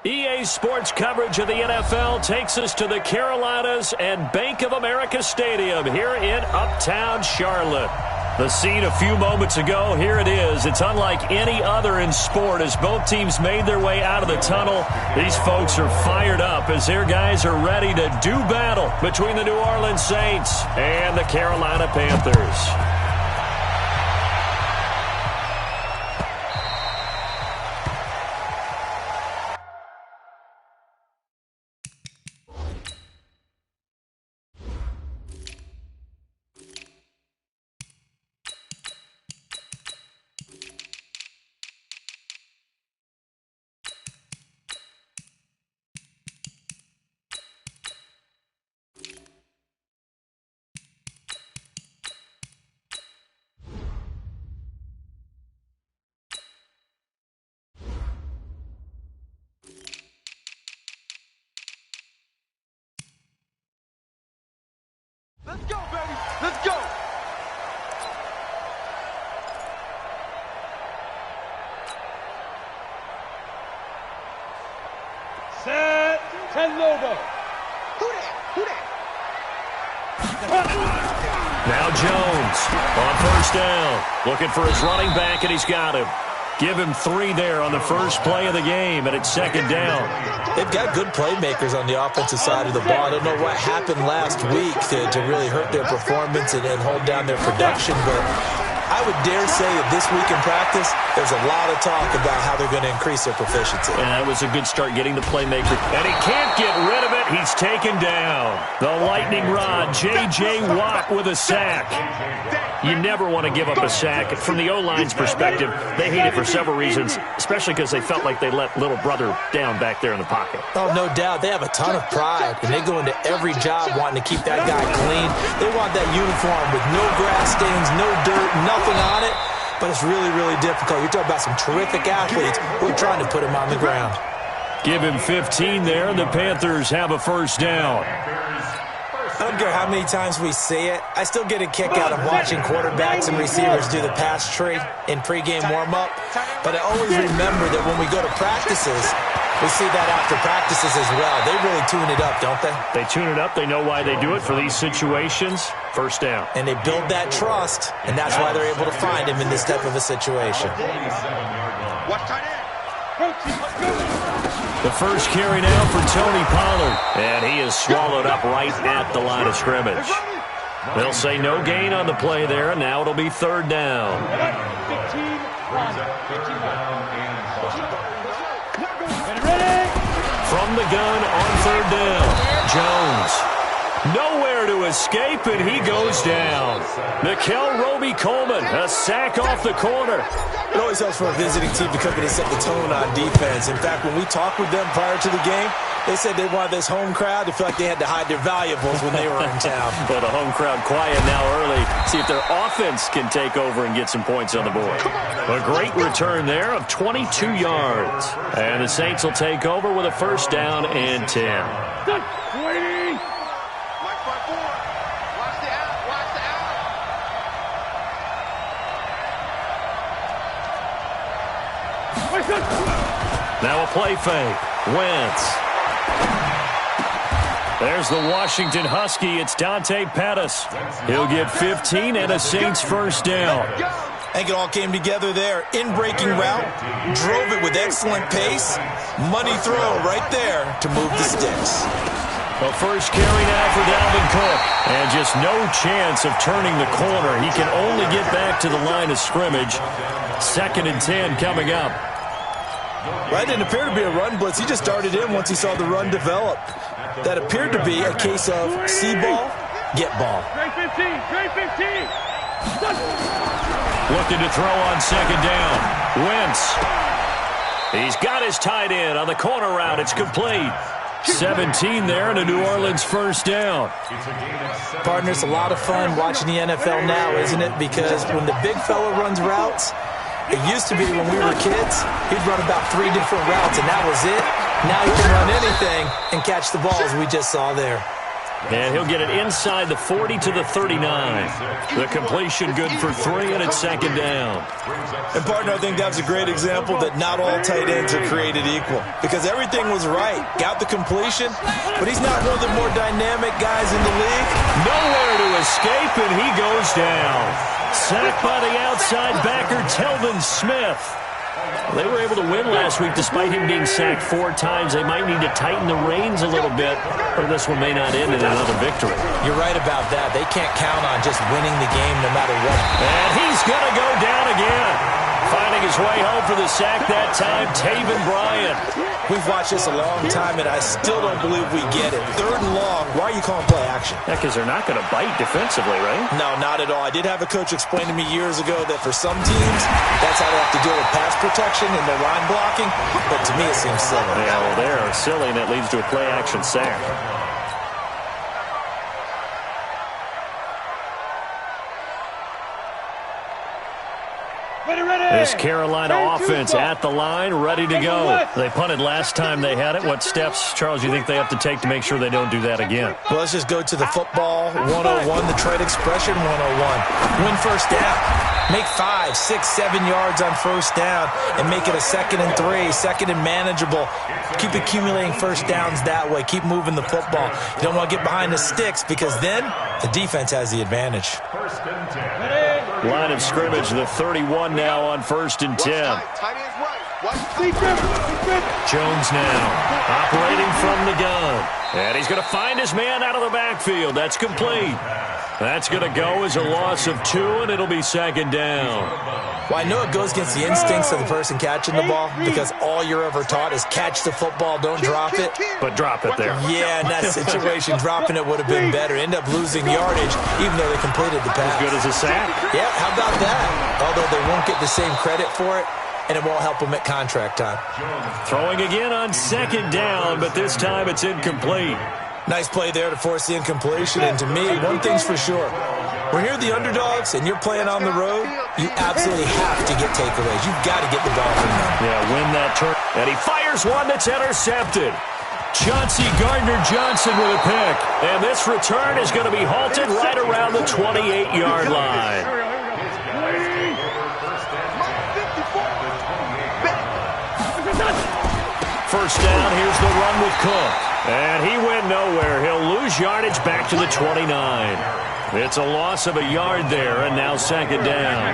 EA Sports coverage of the NFL takes us to the Carolinas and Bank of America Stadium here in Uptown Charlotte. The scene a few moments ago, here it is. It's unlike any other in sport as both teams made their way out of the tunnel. These folks are fired up as their guys are ready to do battle between the New Orleans Saints and the Carolina Panthers. Let's go, baby. Let's go. Set. And logo. Who that? Now Jones on first down. Looking for his running back, and he's got him. Give him 3 there on the first play of the game, and it's second down. They've got good playmakers on the offensive side of the ball. I don't know what happened last week to really hurt their performance and hold down their production, but I would dare say that this week in practice, there's a lot of talk about how they're going to increase their proficiency. And that was a good start getting the playmaker. And he can't get rid of it. He's taken down. The lightning rod, J.J. Watt with a sack. You never want to give up a sack. From the O-line's perspective, they hate it for several reasons, especially because they felt like they let little brother down back there in the pocket. Oh, no doubt. They have a ton of pride, and they go into every job wanting to keep that guy clean. They want that uniform with no grass stains, no dirt, nothing on it, but it's really, really difficult. You're talking about some terrific athletes who are trying to put him on the ground. Give him 15 there, and the Panthers have a first down. I don't care how many times we see it. I still get a kick out of watching quarterbacks and receivers do the pass tree in pregame warm-up. But I always remember that when we go to practices, we see that after practices as well. They really tune it up, don't they? They tune it up. They know why they do it for these situations. First down. And they build that trust, and that's why they're able to find him in this type of a situation. Watch tight end. The first carry now for Tony Pollard. And he is swallowed up right at the line of scrimmage. They'll say no gain on the play there, and now it'll be third down. From the gun on third down, Jones. Nowhere to escape, and he goes down. Mikel Roby-Coleman, a sack off the corner. It always helps for a visiting team to come in and set the tone on defense. In fact, when we talked with them prior to the game, they said they wanted this home crowd to feel like they had to hide their valuables when they were in town. Well, the home crowd quiet now early. See if their offense can take over and get some points on the board. A great return there of 22 yards. And the Saints will take over with a first down and 10. Now a play fake. Wentz. There's the Washington Husky. It's Dante Pettis. He'll get 15 and a Saints first down. I think it all came together there. In-breaking route. Drove it with excellent pace. Money throw right there to move the sticks. A first carry now for Dalvin Cook. And just no chance of turning the corner. He can only get back to the line of scrimmage. Second and 10 coming up. Right, didn't appear to be a run blitz. He just darted in once he saw the run develop. That appeared to be a case of see ball, get ball. Trey 15. Looking to throw on second down. Wentz. He's got his tight end on the corner route. It's complete. 17 there and a New Orleans first down. Partner, it's a lot of fun watching the NFL now, isn't it? Because when the big fella runs routes, it used to be when we were kids, he'd run about 3 different routes, and that was it. Now he can run anything and catch the ball, as we just saw there. And he'll get it inside the 40 to the 39. The completion good for 3, and it's second down. And, partner, I think that was a great example that not all tight ends are created equal because everything was right. Got the completion, but he's not one of the more dynamic guys in the league. Nowhere to escape, and he goes down. Sacked by the outside backer, Telvin Smith. They were able to win last week despite him being sacked 4 times. They might need to tighten the reins a little bit, or this one may not end in another victory. You're right about that. They can't count on just winning the game no matter what. And he's going to go down again. Finding his way home for the sack that time, Taven Bryan. We've watched this a long time, and I still don't believe we get it. 3rd and long, why are you calling play action? Yeah, because they're not going to bite defensively, right? No, not at all. I did have a coach explain to me years ago that for some teams, that's how they have to deal with pass protection and their line blocking, but to me it seems silly. Yeah, well, they're silly, and that leads to a play action sack. This Carolina offense at the line, ready to go. They punted last time they had it. What steps, Charles, you think they have to take to make sure they don't do that again? Well, let's just go to the football 101, the trade expression 101. Win first down. Make 5, 6, 7 yards on first down and make it a 2nd and 3, 2nd and manageable. Keep accumulating first downs that way. Keep moving the football. You don't want to get behind the sticks because then the defense has the advantage. Line of scrimmage, the 31 now on 1st and 10. Jones now operating from the gun. And he's going to find his man out of the backfield. That's complete. That's going to go as a loss of 2, and it'll be 2nd down. Well, I know it goes against the instincts of the person catching the ball because all you're ever taught is catch the football, don't drop it. But drop it there. Yeah, in that situation, dropping it would have been better. End up losing yardage, even though they completed the pass. As good as a sack. Yeah, how about that? Although they won't get the same credit for it, and it won't help them at contract time. Throwing again on 2nd down, but this time it's incomplete. Nice play there to force the incompletion, and to me, one thing's for sure. When you're the underdogs and you're playing on the road, you absolutely have to get takeaways. You've got to get the ball from them. Yeah, win that turn. And he fires one that's intercepted. Chauncey Gardner-Johnson with a pick. And this return is going to be halted right around the 28-yard line. First down, here's the run with Cook. And he went nowhere. He'll lose yardage back to the 29. It's a loss of a yard there, and now 2nd down.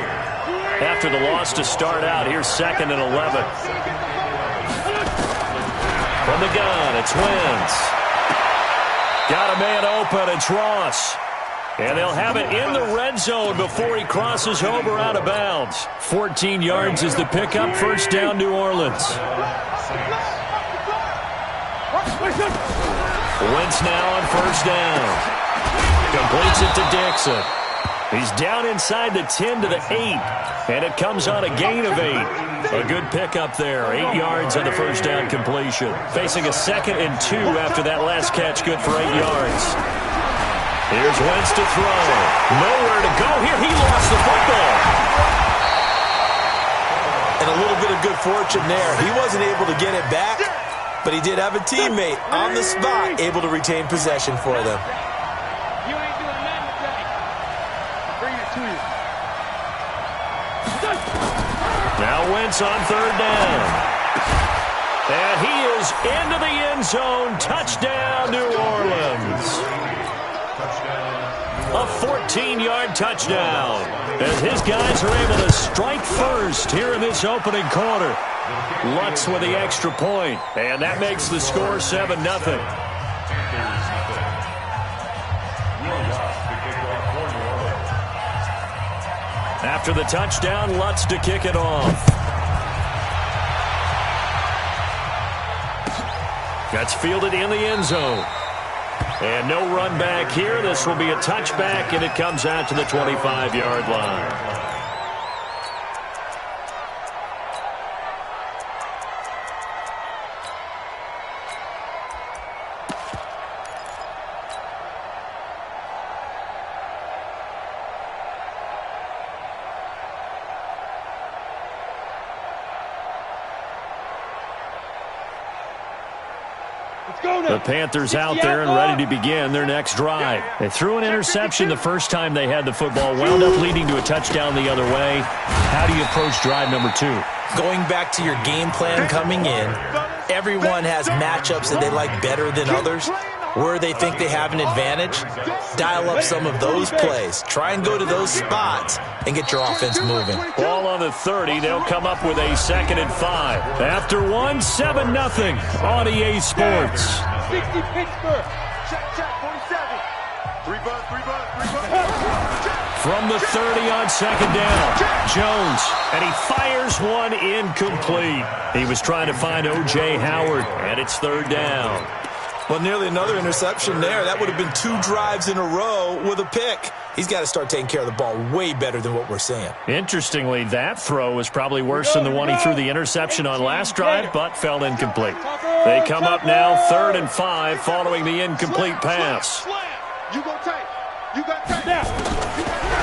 After the loss to start out, here's 2nd and 11. From the gun, it's Wentz. Got a man open, it's Ross. And they'll have it in the red zone before he crosses over out of bounds. 14 yards is the pickup. First down, New Orleans. Wentz now on first down. Completes it to Dixon. He's down inside the 10 to the 8. And it comes on a gain of 8. A good pickup there. 8 yards on the first down completion. Facing a 2nd and 2 after that last catch. Good for 8 yards. Here's Wentz to throw. Nowhere to go here. He lost the football. And a little bit of good fortune there. He wasn't able to get it back, but he did have a teammate on the spot able to retain possession for them. You ain't doing nothing today. Bring it to you. Now Wentz on 3rd down. And he is into the end zone. Touchdown, New Orleans. A 14-yard touchdown. As his guys are able to strike first here in this opening quarter. Lutz with the extra point. And that makes the score 7-0. After the touchdown, Lutz to kick it off. That's fielded in the end zone. And no run back here. This will be a touchback, and it comes out to the 25-yard line. The Panthers out there and ready to begin their next drive. They threw an interception the first time they had the football, wound up leading to a touchdown the other way. How do you approach drive number 2? Going back to your game plan coming in, everyone has matchups that they like better than others. Where they think they have an advantage, dial up some of those plays. Try and go to those spots and get your offense moving. Ball on the 30. They'll come up with a 2nd and 5. After 7-0 on EA Sports. 60 Pittsburgh. Check, 47. 3 bucks. From the 30 on 2nd down, Jones, and he fires one incomplete. He was trying to find O.J. Howard, and it's 3rd down. Well, nearly another interception there. That would have been 2 drives in a row with a pick. He's got to start taking care of the ball way better than what we're seeing. Interestingly, that throw was probably worse than the one he threw the interception on last drive, but fell incomplete. They come up now 3rd and 5 following the incomplete pass. You go tight. You got tight now.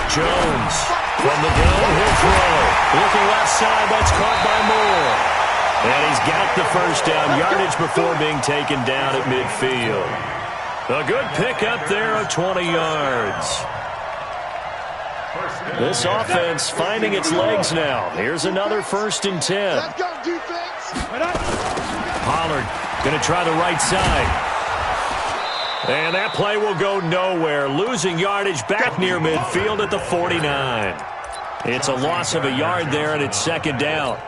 Jones from the gun, he'll throw. Looking left side, that's caught by Moore. And he's got the 1st down yardage before being taken down at midfield. A good pickup there of 20 yards. This offense finding its legs now. Here's another 1st and 10. Let's go, defense. Pollard going to try the right side. And that play will go nowhere. Losing yardage back near midfield at the 49. It's a loss of a yard there, and it's 2nd down.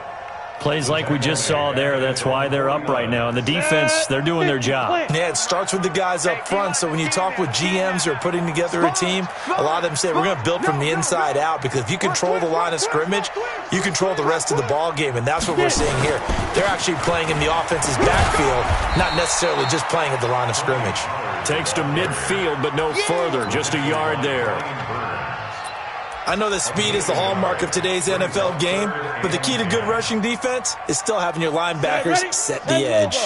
Plays like we just saw there, that's why they're up right now. And the defense, they're doing their job. Yeah, it starts with the guys up front. So when you talk with GMs who are putting together a team, a lot of them say we're going to build from the inside out, because if you control the line of scrimmage, you control the rest of the ball game. And that's what we're seeing here. They're actually playing in the offense's backfield, not necessarily just playing at the line of scrimmage. Takes to midfield, but no further. Just a yard there. I know that speed is the hallmark of today's NFL game, but the key to good rushing defense is still having your linebackers set the edge.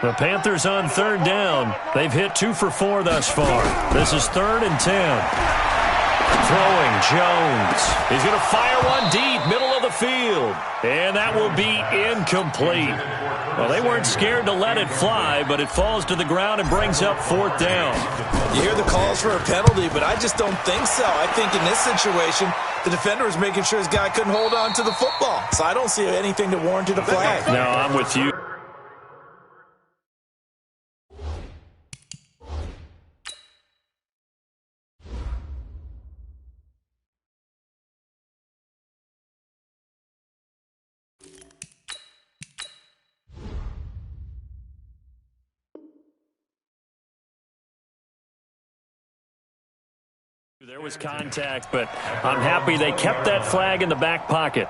The Panthers on 3rd down. They've hit 2 for 4 thus far. This is 3rd and 10. Throwing, Jones. He's going to fire one deep, middle of the field. And that will be incomplete. Well, they weren't scared to let it fly, but it falls to the ground and brings up 4th down. You hear the calls for a penalty, but I just don't think so. I think in this situation, the defender was making sure his guy couldn't hold on to the football. So I don't see anything that warranted a flag. No, I'm with you. There was contact, but I'm happy they kept that flag in the back pocket.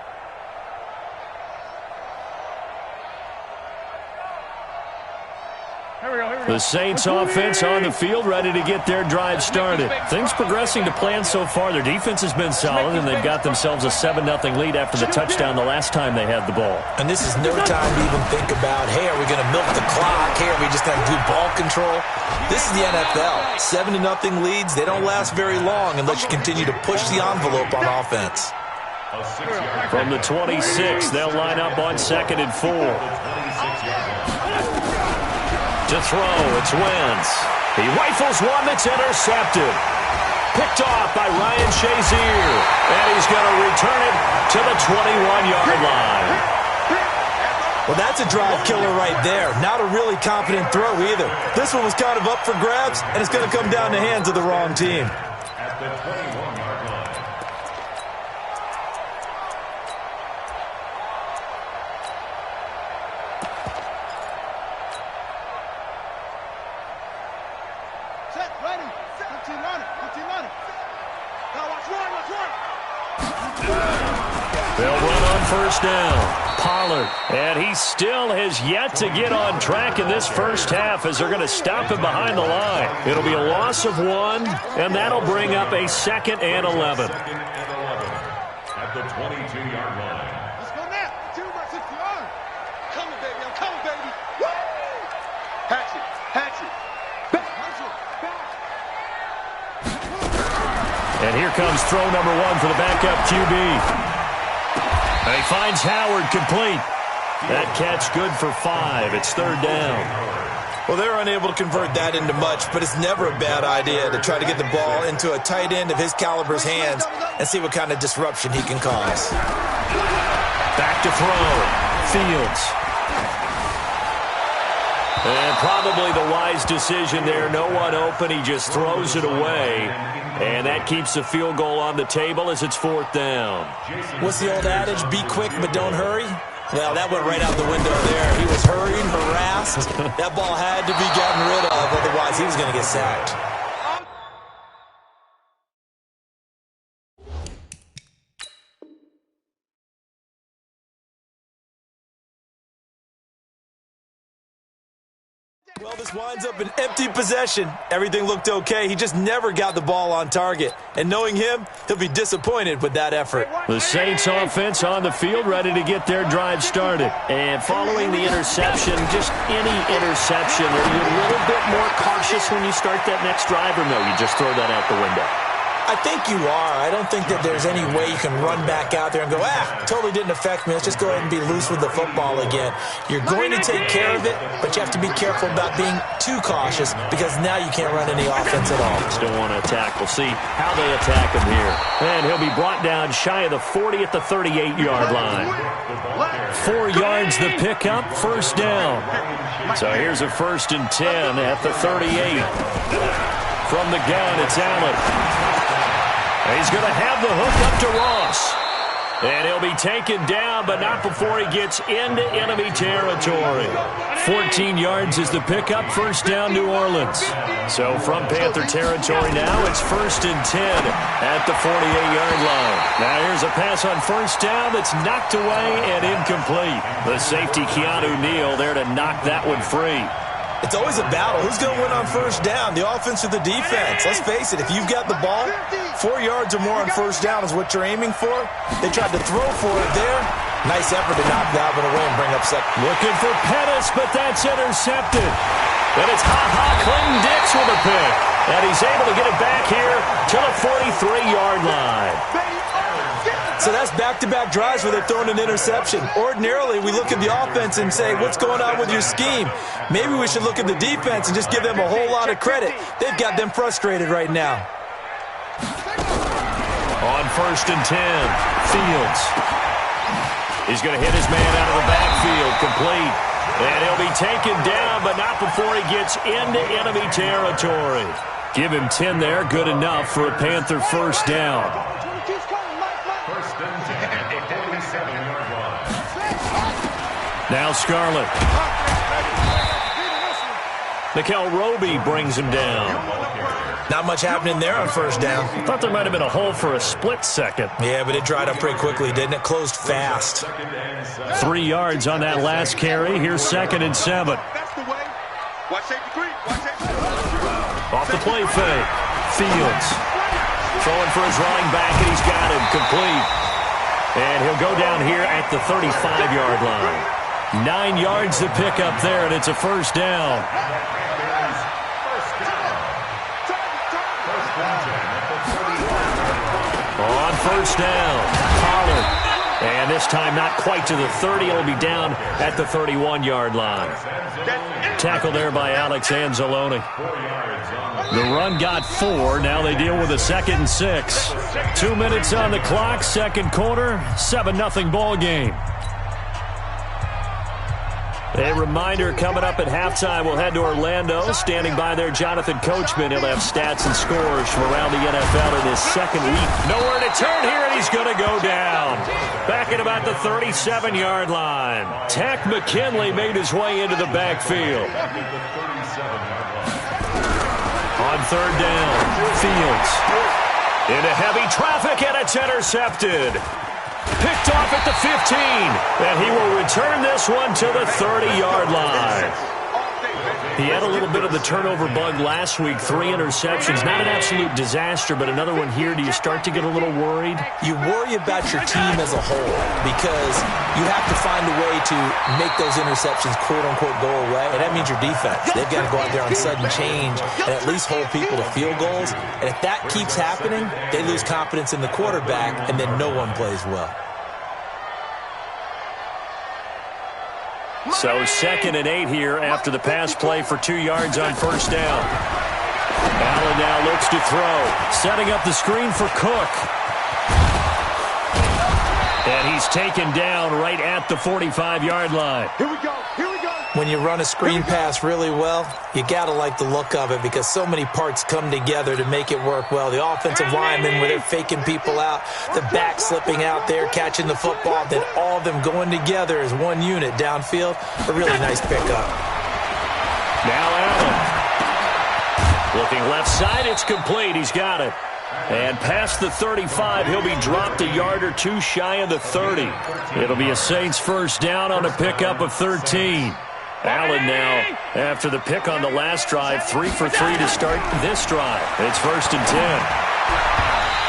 The Saints offense on the field, ready to get their drive started. Things progressing to plan so far. Their defense has been solid, and they've got themselves a 7-0 lead after the touchdown the last time they had the ball. And this is no time to even think about, hey, are we going to milk the clock? Hey, are we just going to do ball control? This is the NFL. 7-0 leads, they don't last very long unless you continue to push the envelope on offense. From the 26, they'll line up on 2nd and 4. To throw, it's Wentz. He rifles one that's intercepted. Picked off by Ryan Shazier. And he's going to return it to the 21-yard line. Well, that's a drive killer right there. Not a really confident throw either. This one was kind of up for grabs, and it's going to come down the hands of the wrong team. At the 21-yard line. They'll run on 1st down. Pollard, and he still has yet to get on track in this first half as they're going to stop him behind the line. It'll be a loss of 1, and that'll bring up a 2nd and 11. At the 22-yard line. Let's go now. 2 by 60 yards. Coming, baby. I'm coming, baby. Woo! Hatch it. Back. And here comes throw number 1 for the backup QB. And he finds Howard complete. That catch good for 5. It's 3rd down. Well, they're unable to convert that into much, but it's never a bad idea to try to get the ball into a tight end of his caliber's hands and see what kind of disruption he can cause. Back to throw. Fields. And probably the wise decision there. No one open. He just throws it away. And that keeps the field goal on the table as it's 4th down. What's the old adage? Be quick, but don't hurry. Well, that went right out the window there. He was hurrying, harassed. That ball had to be gotten rid of. Otherwise, he was going to get sacked. Well, this winds up an empty possession. Everything looked okay. He just never got the ball on target. And knowing him, he'll be disappointed with that effort. The Saints offense on the field, ready to get their drive started. And following the interception, just any interception, are you a little bit more cautious when you start that next drive, or no, you just throw that out the window? I think you are. I don't think that there's any way you can run back out there and go, totally didn't affect me. Let's just go ahead and be loose with the football again. You're going to take care of it, but you have to be careful about being too cautious because now you can't run any offense at all. Still want to attack. We'll see how they attack him here. And he'll be brought down shy of the 40 at the 38-yard line. 4 yards the pickup, 1st down. So here's a 1st and 10 at the 38. From the gun, it's Allen. He's going to have the hook up to Ross. And he'll be taken down, but not before he gets into enemy territory. 14 yards is the pickup, 1st down, New Orleans. So from Panther territory now, it's 1st and 10 at the 48-yard line. Now here's a pass on 1st down that's knocked away and incomplete. The safety, Keanu Neal, there to knock that one free. It's always a battle. Who's going to win on 1st down, the offense or the defense? Let's face it, if you've got the ball, 4 yards or more on 1st down is what you're aiming for. They tried to throw for it there. Nice effort to knock that one away and bring up 2nd. Looking for Pettis, but that's intercepted. And it's Clayton-Dix with a pick. And he's able to get it back here to the 43-yard line. So that's back-to-back drives where they're throwing an interception. Ordinarily, we look at the offense and say, what's going on with your scheme? Maybe we should look at the defense and just give them a whole lot of credit. They've got them frustrated right now. On 1st and 10, Fields. He's going to hit his man out of the backfield, complete. And he'll be taken down, but not before he gets into enemy territory. Give him 10 there, good enough for a Panther 1st down. Now Scarlett. Mikel Roby brings him down. Not much happening there on 1st down. Thought there might have been a hole for a split second. Yeah, but it dried up pretty quickly, didn't it? Closed fast. 3 yards on that last carry. Here's 2nd and 7. Off the play fake. Fields. Throwing for his running back, and he's got him complete. And he'll go down here at the 35-yard line. 9 yards to pick up there, and it's a 1st down. On 1st down, Pollard. And this time not quite to the 30. It'll be down at the 31-yard line. Tackle there by Alex Anzalone. The run got 4. Now they deal with a 2nd and 6. 2 minutes on the clock, 2nd quarter, 7-0 ball game. A reminder, coming up at halftime, we'll head to Orlando. Standing by there, Jonathan Coachman. He'll have stats and scores from around the NFL in his 2nd week. Nowhere to turn here, and he's going to go down. Back at about the 37-yard line. Tack McKinley made his way into the backfield. On 3rd down, Fields. Into heavy traffic, and it's intercepted. Picked off at the 15, and he will return this one to the 30-yard line. He had a little bit of the turnover bug last week, 3 interceptions. Not an absolute disaster, but another one here. Do you start to get a little worried? You worry about your team as a whole because you have to find a way to make those interceptions, quote-unquote, go away, and that means your defense. They've got to go out there on sudden change and at least hold people to field goals. And if that keeps happening, they lose confidence in the quarterback, and then no one plays well. So 2nd and 8 here after the pass play for 2 yards on first down. Allen now looks to throw. Setting up the screen for Cook. And he's taken down right at the 45-yard line. Here we go. Here we go. When you run a screen pass really well, you got to like the look of it because so many parts come together to make it work well. The offensive linemen, where they're faking people out, the back slipping out there, catching the football, then all of them going together as one unit downfield. A really nice pickup. Now Allen. Looking left side, it's complete. He's got it. And past the 35, he'll be dropped a yard or two shy of the 30. It'll be a Saints first down on a pickup of 13. Allen now, after the pick on the last drive, 3 for 3 to start this drive. It's 1st and 10.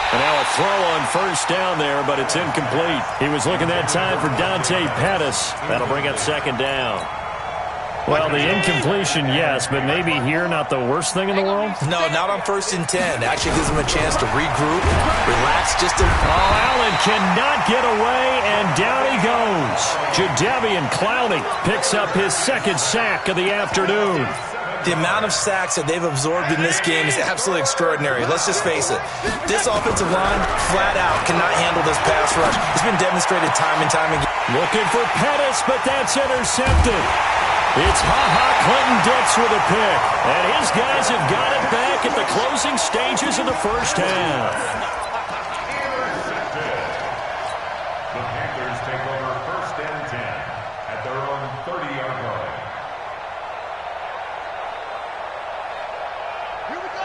And now a throw on first down there, but it's incomplete. He was looking that time for Dante Pettis. That'll bring up 2nd down. Well, the incompletion, yes, but maybe here not the worst thing in the world? No, not on 1st and 10. Actually gives him a chance to regroup, relax just a... Oh, Allen cannot get away, and down he goes. Jadeveon Clowney picks up his 2nd sack of the afternoon. The amount of sacks that they've absorbed in this game is absolutely extraordinary. Let's just face it. This offensive line, flat out, cannot handle this pass rush. It's been demonstrated time and time again. Looking for Pettis, but that's intercepted. It's Clinton-Dix with a pick. And his guys have got it back at the closing stages of the first half. The Panthers take over 1st and 10 at their own 30-yard line.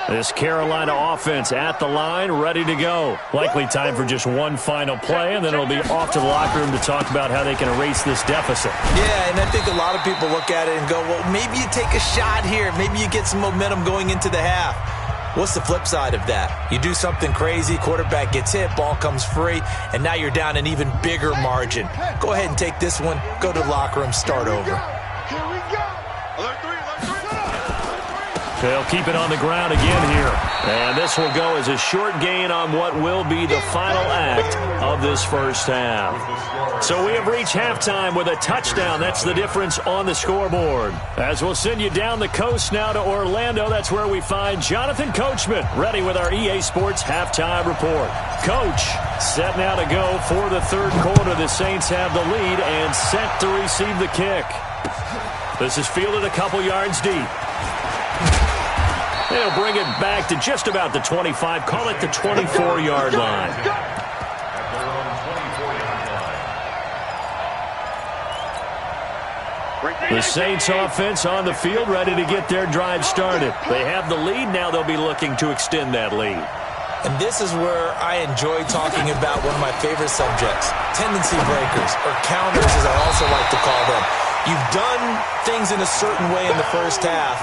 This Carolina offense at the line, ready to go. Likely time for just one final play, and then it'll be off to the locker room to talk about how they can erase this deficit. Yeah, and I think a lot of people look at it and go, well, maybe you take a shot here. Maybe you get some momentum going into the half. What's the flip side of that? You do something crazy, quarterback gets hit, ball comes free, and now you're down an even bigger margin. Go ahead and take this one, go to the locker room, start over. Here we go. Alert 3. They'll keep it on the ground again here. And this will go as a short gain on what will be the final act of this first half. So we have reached halftime with a touchdown. That's the difference on the scoreboard. As we'll send you down the coast now to Orlando, that's where we find Jonathan Coachman, ready with our EA Sports halftime report. Coach, set now to go for the third quarter. The Saints have the lead and set to receive the kick. This is fielded a couple yards deep. They'll bring it back to just about the 25, call it the 24-yard line. The Saints offense on the field, ready to get their drive started. They have the lead, now they'll be looking to extend that lead. And this is where I enjoy talking about one of my favorite subjects, tendency breakers, or counters as I also like to call them. You've done things in a certain way in the first half,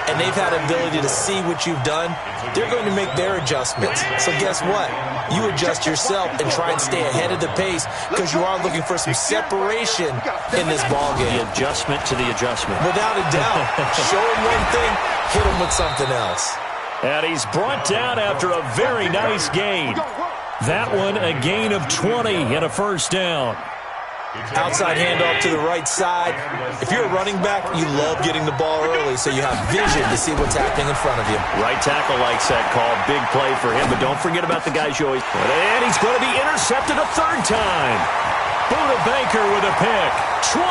and they've had ability to see what you've done. They're going to make their adjustments. So guess what? You adjust yourself and try and stay ahead of the pace because you are looking for some separation in this ballgame. The adjustment to the adjustment. Without a doubt. Show him one thing, hit him with something else. And he's brought down after a very nice gain. That one a gain of 20 and a first down. Outside handoff to the right side. If you're a running back, you love getting the ball early so you have vision to see what's happening in front of you. Right tackle likes that call. Big play for him, but don't forget about the guys you always put. And he's going to be intercepted a third time. Buda Baker with a pick. 20,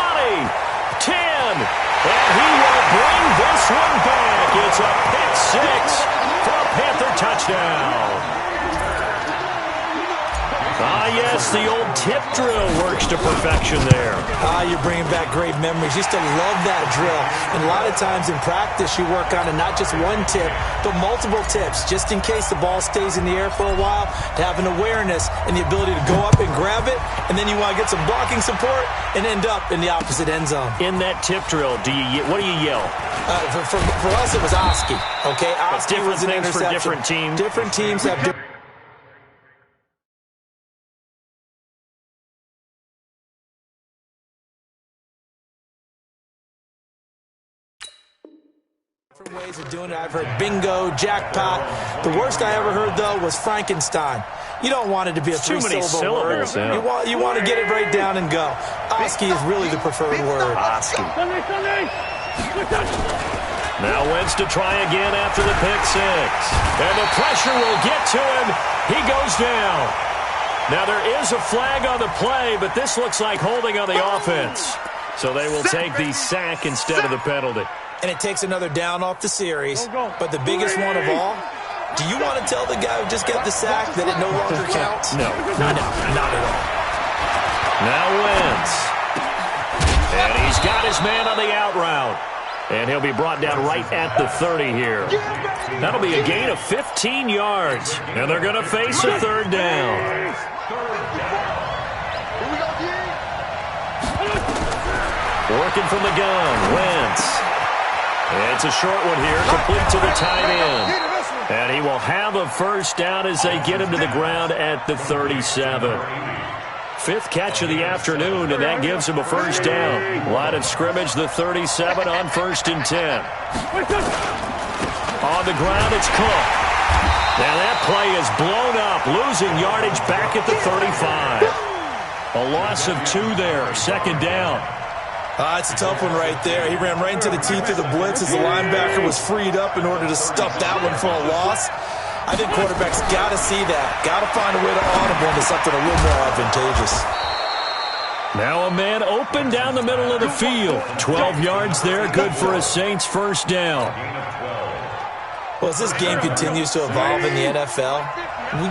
10, and he will bring this one back. It's a pick six for a Panther touchdown. Ah, yes, the old tip drill works to perfection there. You're bringing back great memories. Used to love that drill. And a lot of times in practice, you work on it, not just one tip, but multiple tips, just in case the ball stays in the air for a while, to have an awareness and the ability to go up and grab it, and then you want to get some blocking support and end up in the opposite end zone. In that tip drill, what do you yell? For us, it was Oski. Okay, Oski different was an things interception. for different teams. Different teams have different ways ways of doing it. I've heard bingo, jackpot. The worst I ever heard, though, was Frankenstein. You don't want it to be a three-syllable word. Yeah. You want to get it right down and go. Oski is really the preferred word. Oski. Now Wentz to try again after the pick six. And the pressure will get to him. He goes down. Now there is a flag on the play, but this looks like holding on the offense. So they will take the sack instead of the penalty. And it takes another down off the series. But the biggest one of all, do you want to tell the guy who just got the sack that it no longer counts? No. No, not at all. Now Wentz. And he's got his man on the out route. And he'll be brought down right at the 30 here. That'll be a gain of 15 yards. And they're going to face a third down. Working from the gun, Wentz. It's a short one here, complete to the tight end. And he will have a first down as they get him to the ground at the 37. Fifth catch of the afternoon, and that gives him a first down. Line of scrimmage, the 37 on 1st and 10. On the ground, it's Cook. Now that play is blown up, losing yardage back at the 35. A loss of 2 there, second down. It's a tough one right there. He ran right into the teeth of the blitz as the linebacker was freed up in order to stuff that one for a loss. I think quarterbacks got to see that. Got to find a way to audible into something a little more advantageous. Now a man open down the middle of the field. 12 yards there, good for a Saints first down. Well, as this game continues to evolve in the NFL,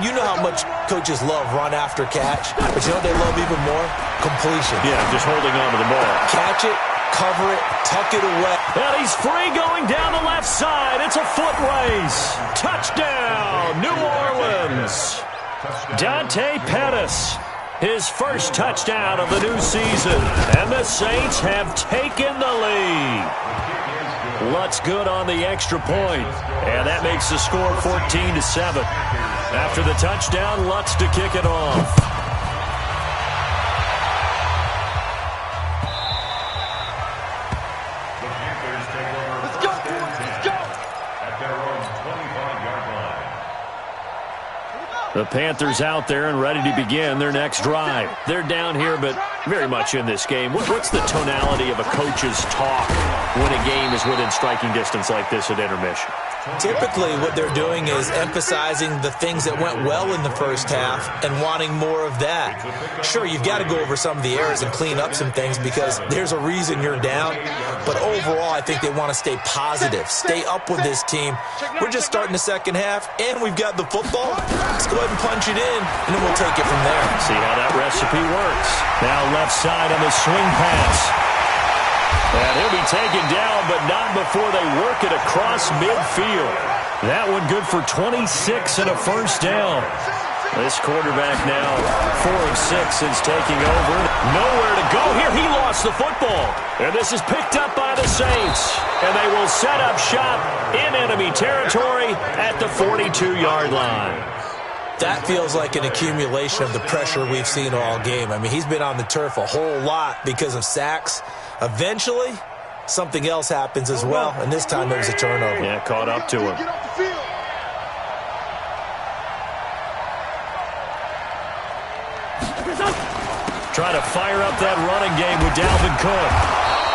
you know how much coaches love run after catch, but you know what they love even more? Completion. Yeah, just holding on to the ball. Catch it, cover it, tuck it away. And he's free going down the left side. It's a foot race. Touchdown, New Orleans. Dante Pettis, his first touchdown of the new season. And the Saints have taken the lead. Lutz good on the extra point. And that makes the score 14-7. After the touchdown, Lutz to kick it off. The Panthers out there and ready to begin their next drive. They're down here, but very much in this game. What's the tonality of a coach's talk when a game is within striking distance like this at intermission? Typically, what they're doing is emphasizing the things that went well in the first half and wanting more of that. Sure, you've got to go over some of the errors and clean up some things because there's a reason you're down. But overall, I think they want to stay positive, stay up with this team. We're just starting the second half, and we've got the football. Let's go ahead and punch it in, and then we'll take it from there. See how that recipe works. Now left side on the swing pass. And he'll be taken down, but not before they work it across midfield. That one good for 26 and a first down. This quarterback now 4 of 6 since taking over. Nowhere to go here. He lost the football. And this is picked up by the Saints. And they will set up shop in enemy territory at the 42-yard line. That feels like an accumulation of the pressure we've seen all game. I mean, he's been on the turf a whole lot because of sacks. Eventually, something else happens as well, and this time it was a turnover. Yeah, caught up to him. Trying to fire up that running game with Dalvin Cook.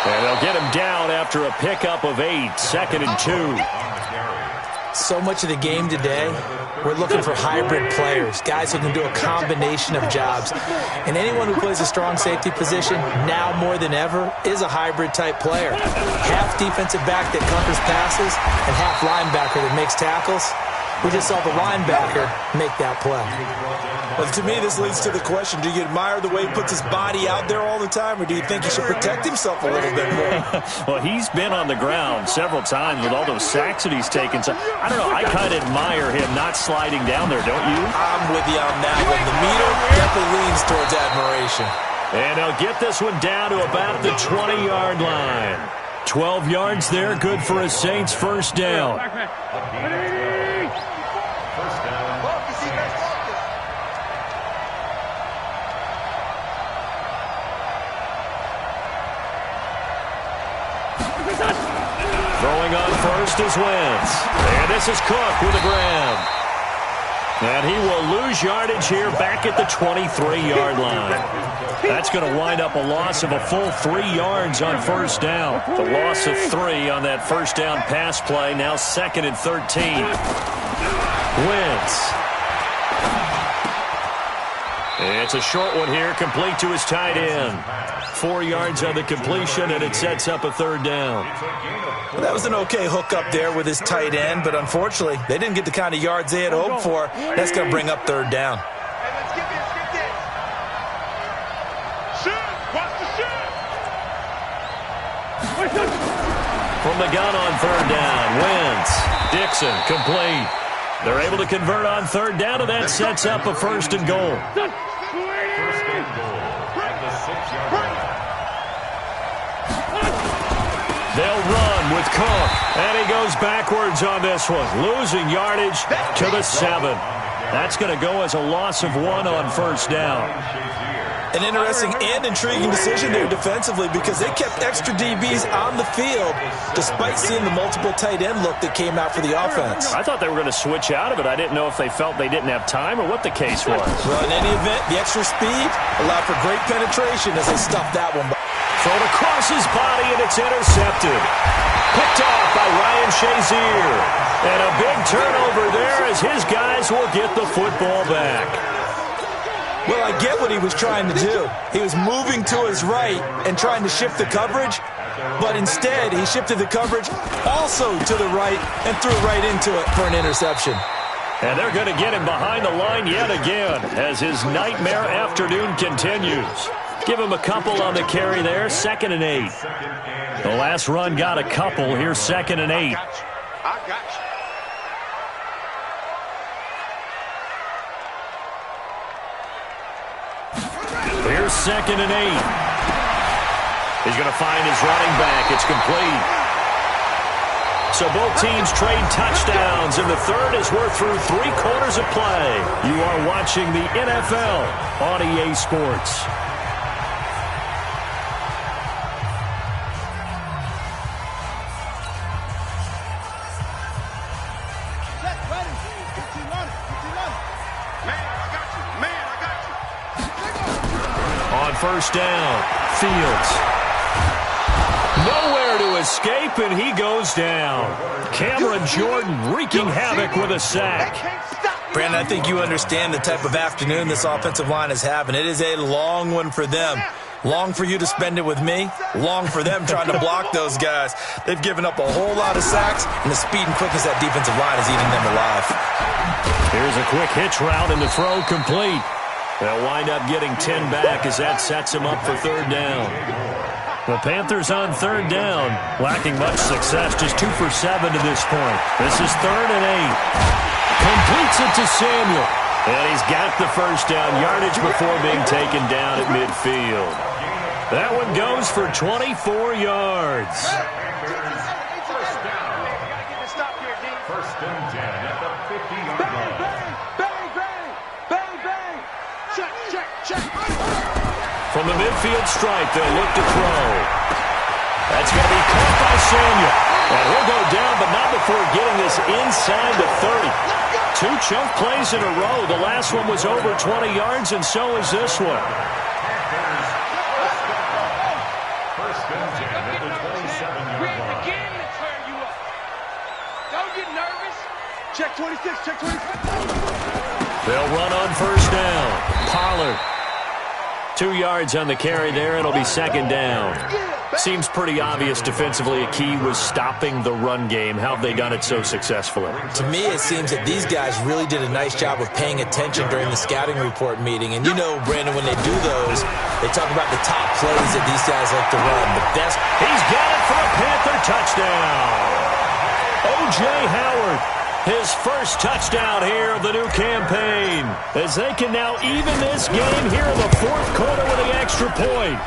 And they'll get him down after a pickup of 8, 2nd and 2. So much of the game today, we're looking for hybrid players, guys who can do a combination of jobs. And anyone who plays a strong safety position, now more than ever, is a hybrid-type player. Half defensive back that covers passes and half linebacker that makes tackles. We just saw the linebacker make that play. Well, to me, this leads to the question, do you admire the way he puts his body out there all the time, or do you think he should protect himself a little bit more? Well, he's been on the ground several times with all those sacks that he's taken. So, I don't know, I kind of admire him not sliding down there, don't you? I'm with you on that one. The meter definitely leans towards admiration. And they'll get this one down to about the 20-yard line. 12 yards there, good for a Saints first down. Throwing on first is Wentz. And this is Cook with a grab. And he will lose yardage here back at the 23-yard line. That's going to wind up a loss of a full 3 yards on first down. The loss of 3 on that first down pass play. Now 2nd and 13. Wentz. It's a short one here, complete to his tight end. 4 yards on the completion, and it sets up a 3rd down. Well, that was an okay hook up there with his tight end, but unfortunately, they didn't get the kind of yards they had hoped for. That's going to bring up 3rd down. Hey, let's get this, get this. Shoot! Watch the shoot! From the gun on 3rd down, Wentz. Dixon, complete. They're able to convert on 3rd down, and that sets up a 1st and goal. First and goal at the 6-yard line. They'll run with Cook, and he goes backwards on this one, losing yardage to the 7. That's going to go as a loss of 1 on first down. An interesting and intriguing decision there defensively because they kept extra DBs on the field despite seeing the multiple tight end look that came out for the offense. I thought they were going to switch out of it. I didn't know if they felt they didn't have time or what the case was. Well, in any event, the extra speed allowed for great penetration as they stuffed that one. Thrown across his body, and it's intercepted. Picked off by Ryan Shazier. And a big turnover there as his guys will get the football back. Well, I get what he was trying to do. He was moving to his right and trying to shift the coverage, but instead he shifted the coverage also to the right and threw right into it for an interception. And they're going to get him behind the line yet again as his nightmare afternoon continues. Give him a couple on the carry there, 2nd and 8. The last run got a couple. Here's 2nd and 8. I got you. Here's 2nd and 8. He's going to find his running back. It's complete. So both teams trade touchdowns, and the 3rd is worth through 3 quarters of play. You are watching the NFL on EA Sports. First down, Fields. Nowhere to escape, and he goes down. Cameron Jordan wreaking havoc with a sack. Brandon, I think you understand the type of afternoon this offensive line is having. It is a long one for them. Long for you to spend it with me. Long for them trying to block those guys. They've given up a whole lot of sacks, and the speed and quickness of that defensive line is eating them alive. Here's a quick hitch route, and the throw complete. They'll wind up getting 10 back as that sets him up for 3rd down. The Panthers on 3rd down, lacking much success, just 2 for 7 to this point. This is 3rd and 8. Completes it to Samuel. And he's got the first down yardage before being taken down at midfield. That one goes for 24 yards. First and 10 at the 50-yard line. From the midfield stripe, they'll look to throw. That's going to be caught by Samuel. And he'll go down, but not before getting this inside the 30. 2 chunk plays in a row. The last one was over 20 yards, and so is this one. First and 10 at the 27-yard line. Don't get nervous. Check 26, check 26. They'll run on first down. Pollard. 2 yards on the carry there. It'll be 2nd down. Seems pretty obvious defensively a key was stopping the run game. How have they done it so successfully? To me, it seems that these guys really did a nice job of paying attention during the scouting report meeting. And you know, Brandon, when they do those, they talk about the top plays that these guys like to run. The best. He's got it for a Panther touchdown. O.J. Howard. His first touchdown here of the new campaign, as they can now even this game here in the 4th quarter with the extra point.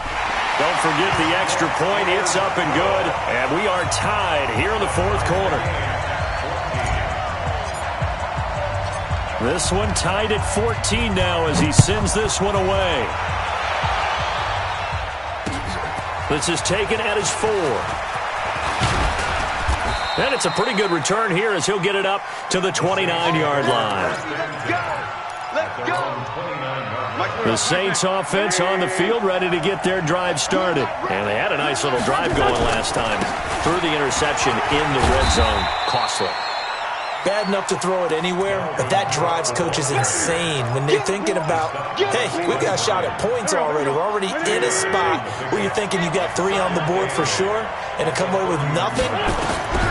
Don't forget the extra point. It's up and good, and we are tied here in the 4th quarter. This one tied at 14 now as he sends this one away. This is taken at his 4. And it's a pretty good return here as he'll get it up to the 29-yard line. The Saints offense on the field ready to get their drive started. And they had a nice little drive going last time. Threw the interception in the red zone. Costly. Bad enough to throw it anywhere, but that drives coaches insane when they're thinking about, hey, we've got a shot at points already. We're already in a spot where you're thinking you got 3 on the board for sure, and to come away with nothing,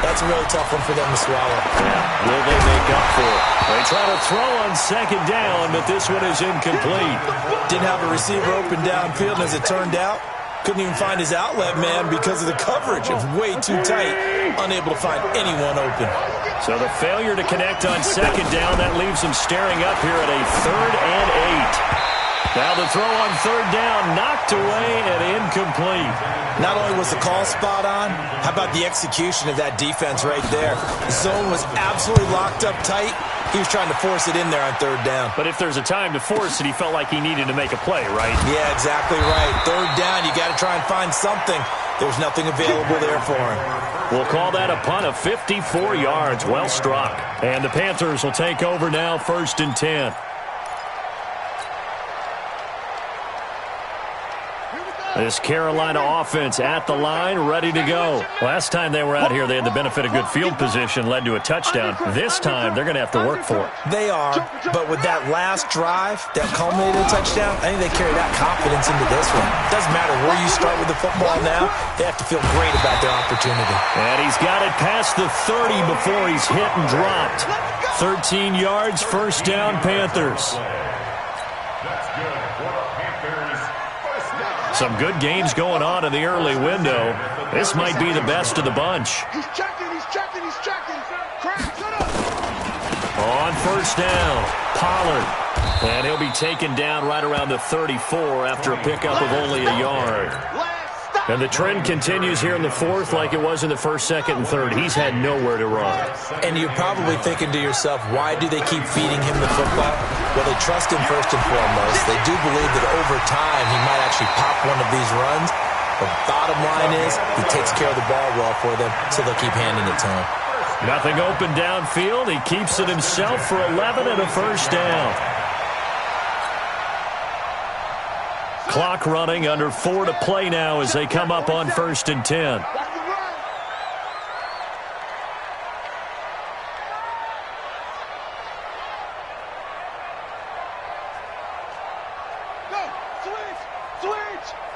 that's a really tough one for them to swallow. Yeah, will they make up for it? They try to throw on second down, but this one is incomplete. Didn't have a receiver open downfield, and as it turned out, couldn't even find his outlet man because of the coverage. It was way too tight, unable to find anyone open. So the failure to connect on second down, that leaves him staring up here at a 3rd and 8. Now the throw on third down, knocked away and incomplete. Not only was the call spot on, how about the execution of that defense right there? The zone was absolutely locked up tight. He was trying to force it in there on third down. But if there's a time to force it, he felt like he needed to make a play, right? Yeah, exactly right. Third down, you got to try and find something. There's nothing available there for him. We'll call that a punt of 54 yards. Well struck. And the Panthers will take over now, 1st and 10. This Carolina offense at the line, ready to go. Last time they were out here, they had the benefit of good field position, led to a touchdown. This time, they're going to have to work for it. They are, but with that last drive that culminated in a touchdown, I think they carry that confidence into this one. Doesn't matter where you start with the football now, they have to feel great about their opportunity. And he's got it past the 30 before he's hit and dropped. 13 yards, 1st down, Panthers. Some good games going on in the early window. This might be the best of the bunch. He's checking. Crap, shut up. On 1st down, Pollard. And he'll be taken down right around the 34 after a pickup of only a yard. And the trend continues here in the 4th like it was in the 1st, 2nd, and 3rd. He's had nowhere to run. And you're probably thinking to yourself, why do they keep feeding him the football? Well, they trust him first and foremost. They do believe that over time he might actually pop one of these runs. But bottom line is he takes care of the ball well for them, so they'll keep handing it to him. Nothing open downfield. He keeps it himself for 11 and a 1st down. Clock running, under 4 to play now as they come up on 1st and 10.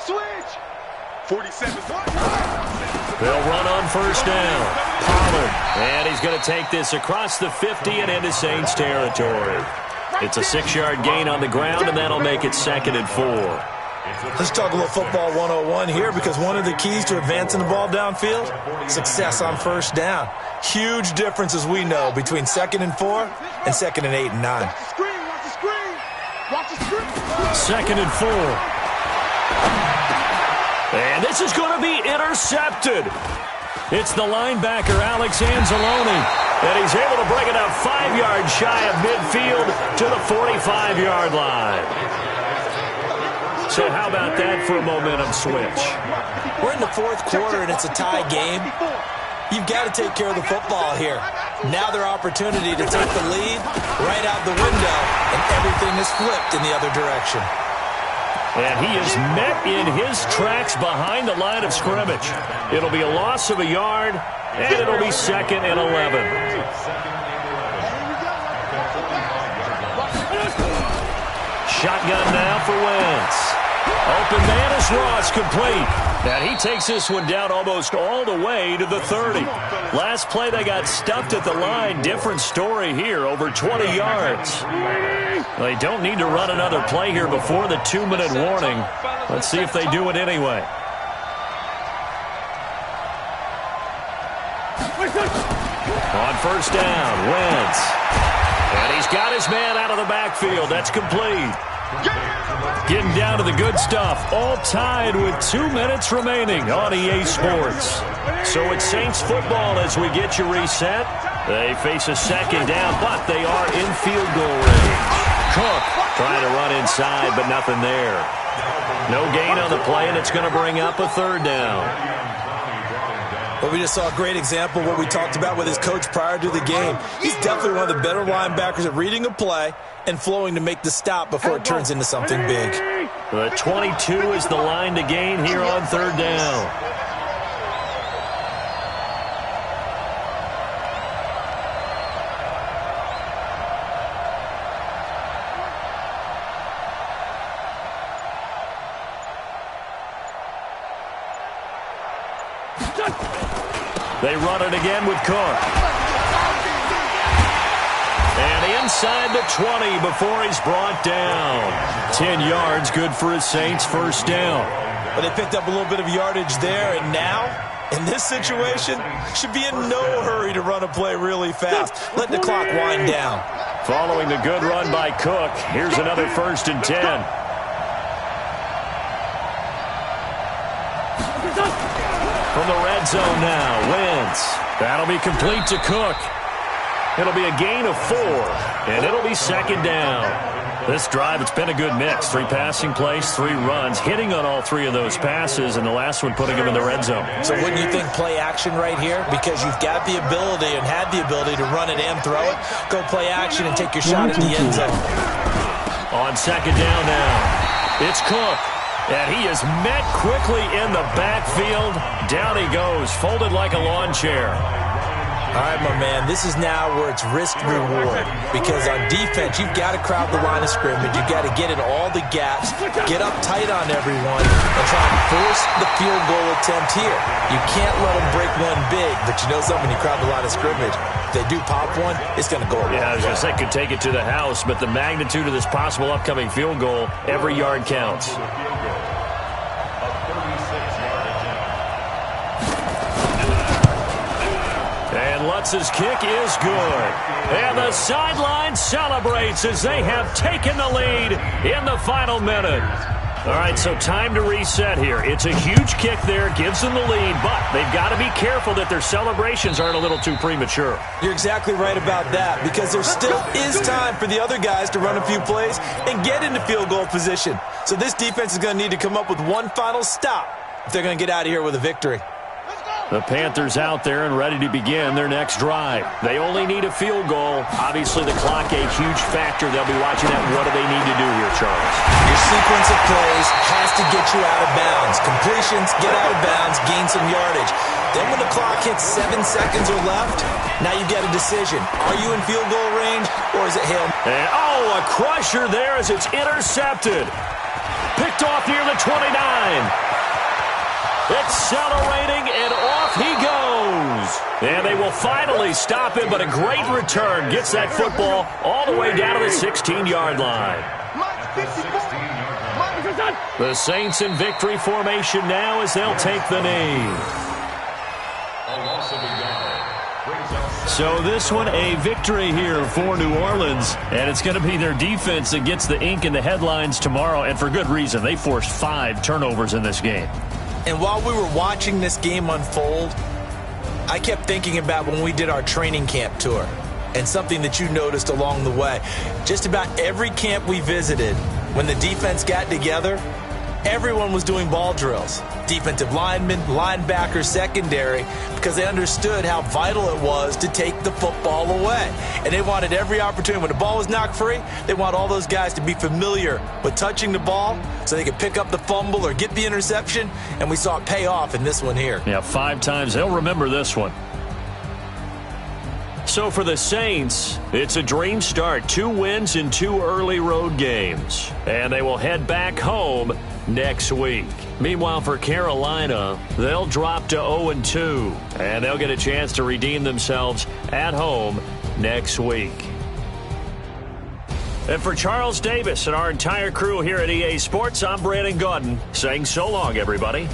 Switch. 47. They'll run on 1st down. Pollard. And he's going to take this across the 50 and into Saints territory. It's a 6-yard gain on the ground, and that'll make it 2nd and 4. Let's talk a little football 101 here, because one of the keys to advancing the ball downfield, success on 1st down. Huge difference, as we know, between 2nd and 4 and 2nd and 8 and 9. Watch the screen. 2nd and 4. And this is going to be intercepted. It's the linebacker, Alex Anzalone. And he's able to bring it up 5 yards shy of midfield to the 45-yard line. So how about that for a momentum switch? We're in the 4th quarter, and it's a tie game. You've got to take care of the football here. Now their opportunity to take the lead right out the window, and everything is flipped in the other direction. And he is met in his tracks behind the line of scrimmage. It'll be a loss of a yard, and it'll be 2nd and 11. Shotgun now for Wentz. Open man is Ross, complete. And he takes this one down almost all the way to the 30. Last play they got stuffed at the line. Different story here, over 20 yards. They don't need to run another play here before the 2-minute warning. Let's see if they do it anyway. On 1st down, Wentz. And he's got his man out of the backfield. That's complete. Getting down to the good stuff, all tied with 2 minutes remaining on EA Sports. So it's Saints football as we get you reset. They face a 2nd down, but they are in field goal range. Cook trying to run inside, but nothing there. No gain on the play, and it's going to bring up a 3rd down. Well, we just saw a great example of what we talked about with his coach prior to the game. He's definitely one of the better linebackers at reading a play and flowing to make the stop before it turns into something big. The 22 is the line to gain here on third down. They run it again with Cook. And inside the 20 before he's brought down. 10 yards, good for his Saints first down. But they picked up a little bit of yardage there, and now, in this situation, should be in no hurry to run a play really fast. Let the clock wind down. Following the good run by Cook, here's another 1st and 10. From the red zone now, Wentz. That'll be complete to Cook. It'll be a gain of 4, and it'll be 2nd down. This drive, it's been a good mix. 3 passing plays, 3 runs, hitting on all 3 of those passes, and the last one putting him in the red zone. So wouldn't you think play action right here? Because you've got the ability and had the ability to run it and throw it. Go play action and take your shot at the end zone. On 2nd down now, it's Cook. And he is met quickly in the backfield. Down he goes, folded like a lawn chair. All right, my man, this is now where it's risk-reward. Because on defense, you've got to crowd the line of scrimmage. You've got to get in all the gaps, get up tight on everyone, and try to force the field goal attempt here. You can't let them break one big, but you know something, you crowd the line of scrimmage. If they do pop one, it's going to go away. Yeah, I was going to say, could take it to the house, but the magnitude of this possible upcoming field goal, every yard counts. And Lutz's kick is good. And the sideline celebrates as they have taken the lead in the final minute. All right, so time to reset here. It's a huge kick there, gives them the lead, but they've got to be careful that their celebrations aren't a little too premature. You're exactly right about that, because there still is time for the other guys to run a few plays and get into field goal position. So this defense is going to need to come up with one final stop if they're going to get out of here with a victory. The Panthers out there and ready to begin their next drive. They only need a field goal. Obviously, the clock a huge factor. They'll be watching that. What do they need to do here, Charles? Your sequence of plays has to get you out of bounds. Completions, get out of bounds, gain some yardage. Then when the clock hits 7 seconds or left, now you've got a decision. Are you in field goal range, or is it Hail? And, a crusher there as it's intercepted. Picked off near the 29. Accelerating, and off he goes. And they will finally stop him, but a great return. Gets that football all the way down to the 16-yard line. The Saints in victory formation now as they'll take the knee. So this one, a victory here for New Orleans, and it's going to be their defense that gets the ink in the headlines tomorrow, and for good reason. They forced 5 turnovers in this game. And while we were watching this game unfold, I kept thinking about when we did our training camp tour and something that you noticed along the way. Just about every camp we visited, when the defense got together, everyone was doing ball drills. Defensive linemen, linebackers, secondary, because they understood how vital it was to take the football away. And they wanted every opportunity. When the ball was knocked free, they want all those guys to be familiar with touching the ball so they could pick up the fumble or get the interception. And we saw it pay off in this one here. Yeah, 5 times. They'll remember this one. So for the Saints, it's a dream start. 2 wins in 2 early road games. And they will head back home next week. Meanwhile, for Carolina, they'll drop to 0-2, and they'll get a chance to redeem themselves at home next week. And for Charles Davis and our entire crew here at EA Sports, I'm Brandon Gaudin saying so long, everybody.